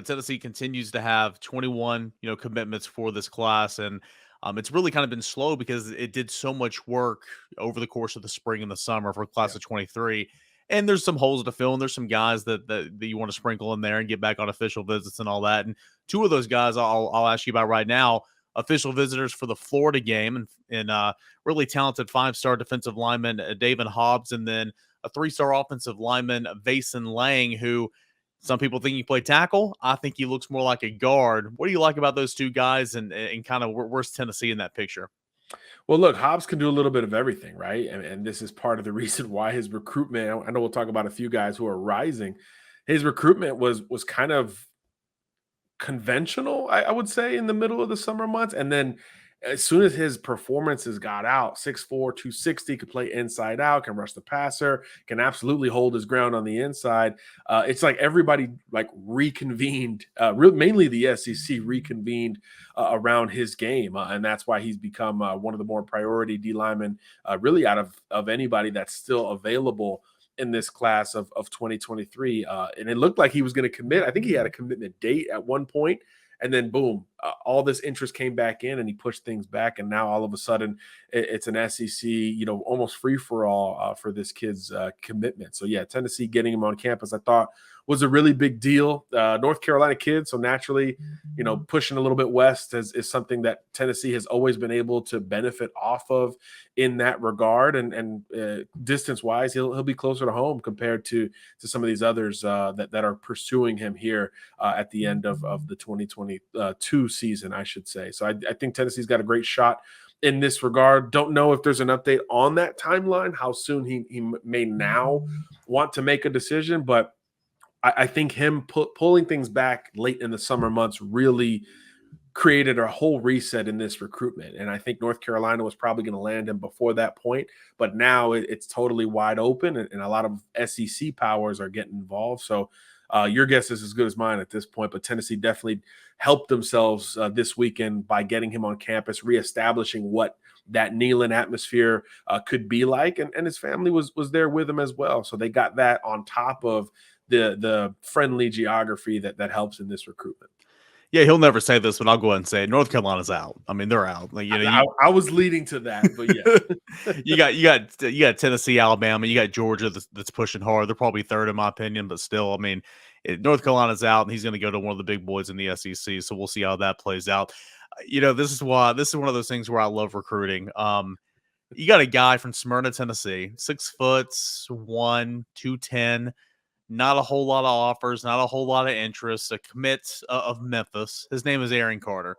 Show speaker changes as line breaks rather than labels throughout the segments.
Tennessee continues to have 21, commitments for this class. And it's really kind of been slow because it did so much work over the course of the spring and the summer for class
Yeah.
of 23. And there's some holes to fill, and there's some guys that you want to sprinkle in there and get back on official visits and all that. And two of those guys I'll ask you about right now. Official visitors for the Florida game, and really talented 5-star defensive lineman David Hobbs, and then a 3-star offensive lineman Vason Lang, who some people think he played tackle. I think he looks more like a guard. What do you like about those two guys, and kind of where's Tennessee in that picture?
Well, look, Hobbs can do a little bit of everything, right? And this is part of the reason why his recruitment. I know we'll talk about a few guys who are rising. His recruitment was kind of conventional, I would say, in the middle of the summer months. And then as soon as his performances got out, 6'4", 260, could play inside out, can rush the passer, can absolutely hold his ground on the inside. It's like everybody like reconvened, mainly the SEC reconvened around his game. And that's why he's become one of the more priority D linemen, really out of anybody that's still available in this class of 2023. And it looked like he was going to commit. I think he had a commitment date at one point, and then boom, all this interest came back in and he pushed things back. And now all of a sudden it's an SEC, almost free for all for this kid's commitment. So yeah, Tennessee getting him on campus, I thought was a really big deal. North Carolina kid. So naturally, pushing a little bit west is something that Tennessee has always been able to benefit off of in that regard. And distance wise, he'll be closer to home compared to some of these others that are pursuing him here at the end of the 2022 season, I should say. So I think Tennessee's got a great shot in this regard. Don't know if there's an update on that timeline, how soon he may now want to make a decision, but I think him pulling things back late in the summer months really created a whole reset in this recruitment. And I think North Carolina was probably going to land him before that point, but now it's totally wide open, and a lot of SEC powers are getting involved. So your guess is as good as mine at this point, but Tennessee definitely helped themselves this weekend by getting him on campus, reestablishing what that Neyland atmosphere could be like. And his family was there with him as well. So they got that on top of the friendly geography that helps in this recruitment.
Yeah, he'll never say this, but I'll go ahead and say it. North Carolina's out. I mean, they're out. Like,
I was leading to that, but yeah.
you got Tennessee, Alabama, you got Georgia that's pushing hard. They're probably third in my opinion, but still, I mean, North Carolina's out, and he's going to go to one of the big boys in the SEC. So we'll see how that plays out. This is one of those things where I love recruiting. You got a guy from Smyrna, Tennessee, 6'1", 210. Not a whole lot of offers, not a whole lot of interest. A commit of Memphis. His name is Aaron Carter.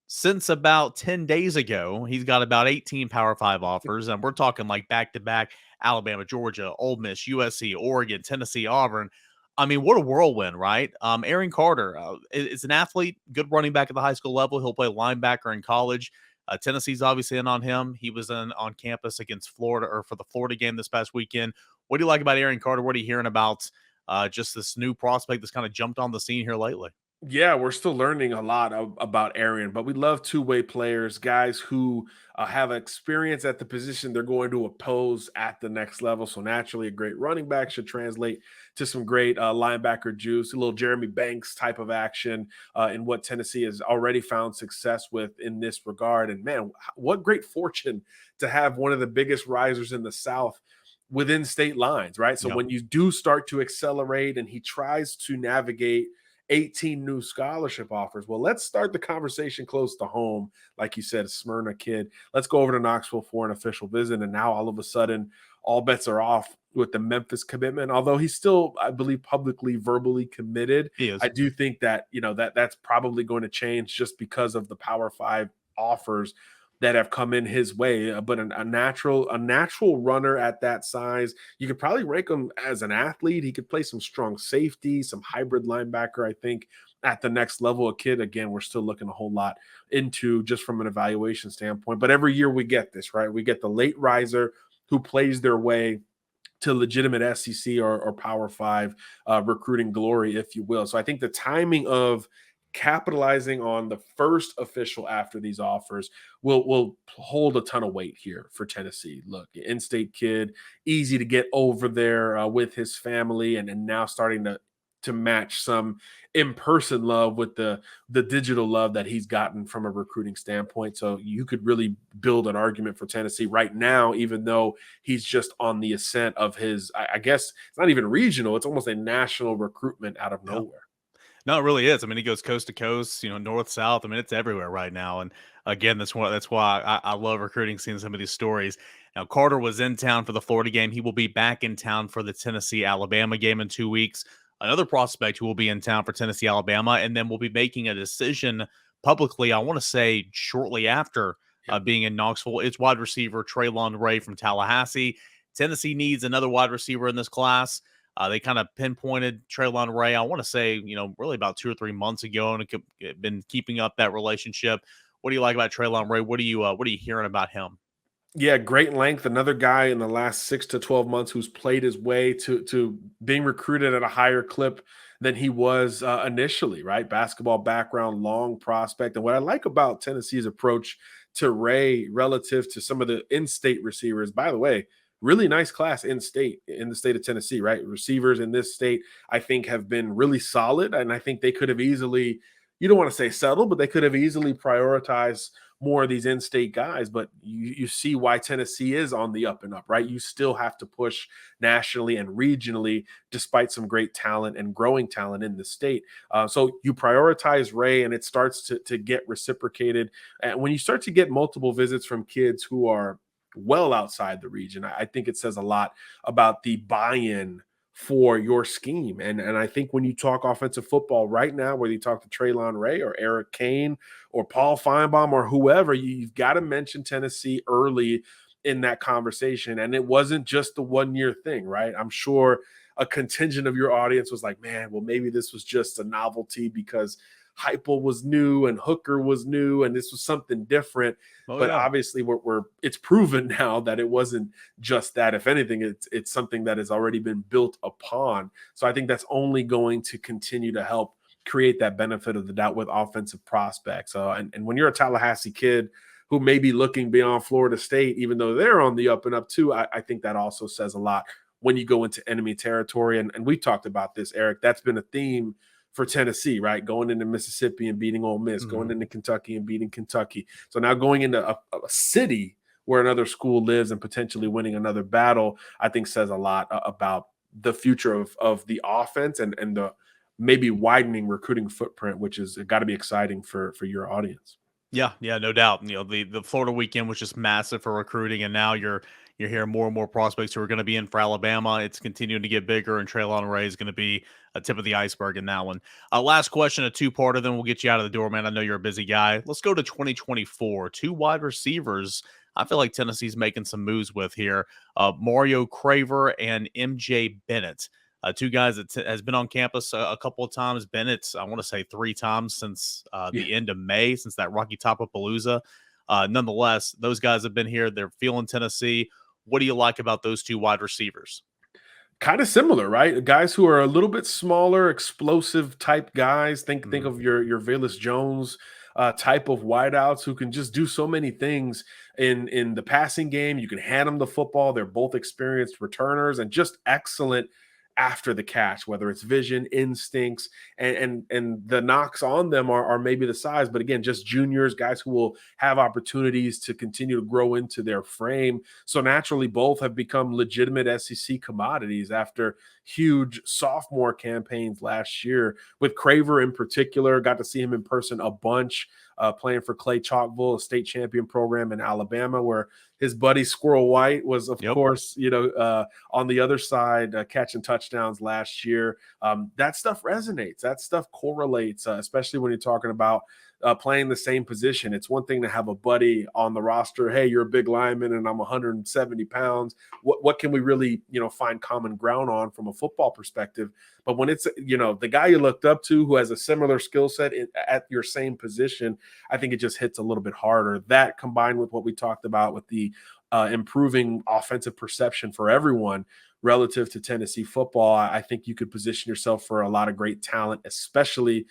Since about 10 days ago, he's got about 18 Power 5 offers, and we're talking like back-to-back Alabama, Georgia, Ole Miss, USC, Oregon, Tennessee, Auburn. I mean, what a whirlwind, right? Aaron Carter is an athlete, good running back at the high school level. He'll play linebacker in college. Tennessee's obviously in on him. He was on campus against Florida, or for the Florida game this past weekend. What do you like about Aaron Carter? What are you hearing about just this new prospect that's kind of jumped on the scene here lately?
Yeah, we're still learning a lot about Arian, but we love two-way players, guys who have experience at the position they're going to oppose at the next level. So naturally, a great running back should translate to some great linebacker juice, a little Jeremy Banks type of action in what Tennessee has already found success with in this regard. And man, what great fortune to have one of the biggest risers in the South within state lines, right? So
Yeah.
when you do start to accelerate and he tries to navigate 18 new scholarship offers. Well, let's start the conversation close to home. Like you said, Smyrna kid. Let's go over to Knoxville for an official visit. And now all of a sudden, all bets are off with the Memphis commitment. Although he's still, I believe, publicly, verbally committed.
He is.
I do think that, that's probably going to change just because of the Power 5 offers that have come in his way. But a natural runner at that size, you could probably rank him as an athlete. He could play some strong safety, some hybrid linebacker, I think, at the next level. A kid, again, we're still looking a whole lot into just from an evaluation standpoint. But every year we get this, right? We get the late riser who plays their way to legitimate SEC or Power 5 recruiting glory, if you will. So I think the timing of capitalizing on the first official after these offers will hold a ton of weight here for Tennessee. Look, in-state kid, easy to get over there with his family, and now starting to match some in-person love with the digital love that he's gotten from a recruiting standpoint. So you could really build an argument for Tennessee right now, even though he's just on the ascent of his, I guess it's not even regional, it's almost a national recruitment out of
Yeah.
nowhere.
No, it really is. I mean, he goes coast to coast, north, south. I mean, it's everywhere right now. And again, that's why I love recruiting, seeing some of these stories. Now, Carter was in town for the Florida game. He will be back in town for the Tennessee Alabama game in 2 weeks. Another prospect who will be in town for Tennessee Alabama, and then we'll be making a decision publicly. I want to say shortly after being in Knoxville. It's wide receiver Treyland Ray from Tallahassee. Tennessee needs another wide receiver in this class. They kind of pinpointed Treyland Ray, I want to say, really about 2 or 3 months ago, and been keeping up that relationship. What do you like about Treyland Ray? What are you hearing about him?
Yeah, great length. Another guy in the last 6 to 12 months who's played his way to being recruited at a higher clip than he was initially, right? Basketball background, long prospect. And what I like about Tennessee's approach to Ray relative to some of the in-state receivers, by the way, really nice class in the state of Tennessee, right? Receivers in this state, I think, have been really solid. And I think they could have easily, you don't want to say settled, but they could have easily prioritized more of these in-state guys. But you see why Tennessee is on the up and up, right? You still have to push nationally and regionally, despite some great talent and growing talent in the state. So you prioritize Ray, and it starts to get reciprocated. And when you start to get multiple visits from kids who are well outside the region, I think it says a lot about the buy-in for your scheme. And I think when you talk offensive football right now, whether you talk to Treyland Ray or Eric Cain or Paul Feinbaum or whoever, you've got to mention Tennessee early in that conversation. And it wasn't just the 1-year thing, right? I'm sure a contingent of your audience was like, man, well, maybe this was just a novelty because Heupel was new and Hooker was new and this was something different.
Oh,
But
yeah.
obviously it's proven now that it wasn't just that. If anything, it's something that has already been built upon. So I think that's only going to continue to help create that benefit of the doubt with offensive prospects. And when you're a Tallahassee kid who may be looking beyond Florida State, even though they're on the up and up too, I think that also says a lot when you go into enemy territory. And we talked about this, Eric. That's been a theme for Tennessee, right? Going into Mississippi and beating Ole Miss, going into Kentucky and beating Kentucky. So now going into a city where another school lives and potentially winning another battle, I think says a lot about the future of the offense and the maybe widening recruiting footprint, which is got to be exciting for your audience.
Yeah, no doubt. The Florida weekend was just massive for recruiting, and now you're hearing more and more prospects who are going to be in for Alabama. It's continuing to get bigger, and Treyland Ray is going to be a tip of the iceberg in that one. Last question, a two-parter, then we'll get you out of the door, man. I know you're a busy guy. Let's go to 2024. 2 wide receivers I feel like Tennessee's making some moves with here. Mario Craver and MJ Bennett. 2 guys that has been on campus a couple of times. Bennett, I want to say 3 times since the end of May, since that Rocky Top of Palooza. Nonetheless, those guys have been here. They're feeling Tennessee. What do you like about those 2 wide receivers?
Kind of similar, right? Guys who are a little bit smaller, explosive type guys. Think of your Velus Jones type of wideouts who can just do so many things in the passing game. You can hand them the football. They're both experienced returners and just excellent after the catch, whether it's vision, instincts, and the knocks on them are maybe the size, but again, just juniors, guys who will have opportunities to continue to grow into their frame. So naturally, both have become legitimate SEC commodities after huge sophomore campaigns last year. With Craver in particular, got to see him in person a bunch, playing for Clay Chalkville, a state champion program in Alabama, where his buddy Squirrel White was, of course, on the other side, catching touchdowns last year. That stuff resonates. That stuff correlates, especially when you're talking about playing the same position. It's one thing to have a buddy on the roster. Hey, you're a big lineman and I'm 170 pounds. What can we really, find common ground on from a football perspective? But when it's, the guy you looked up to who has a similar skill set at your same position, I think it just hits a little bit harder. That combined with what we talked about with the improving offensive perception for everyone relative to Tennessee football, I think you could position yourself for a lot of great talent, especially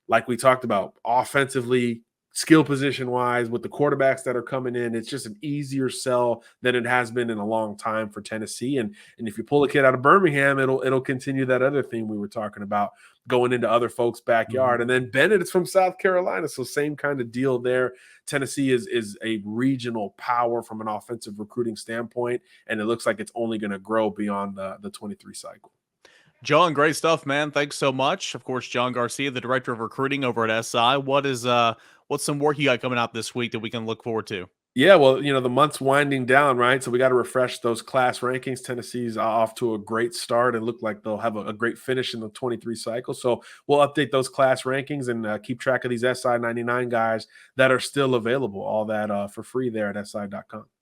like we talked about, offensively skill position wise with the quarterbacks that are coming in. It's just an easier sell than it has been in a long time for Tennessee. And if you pull a kid out of Birmingham, it'll continue that other theme we were talking about, going into other folks' backyard. And then Bennett is from South Carolina, so same kind of deal there. Tennessee is a regional power from an offensive recruiting standpoint, and it looks like it's only going to grow beyond the 23 cycle.
John, great stuff, man. Thanks so much. Of course, John Garcia, the director of recruiting over at SI. What's some work you got coming out this week that we can look forward to?
Yeah, well, the month's winding down, right? So we got to refresh those class rankings. Tennessee's off to a great start and look like they'll have a great finish in the 23 cycle. So we'll update those class rankings and keep track of these SI 99 guys that are still available. All that for free there at SI.com.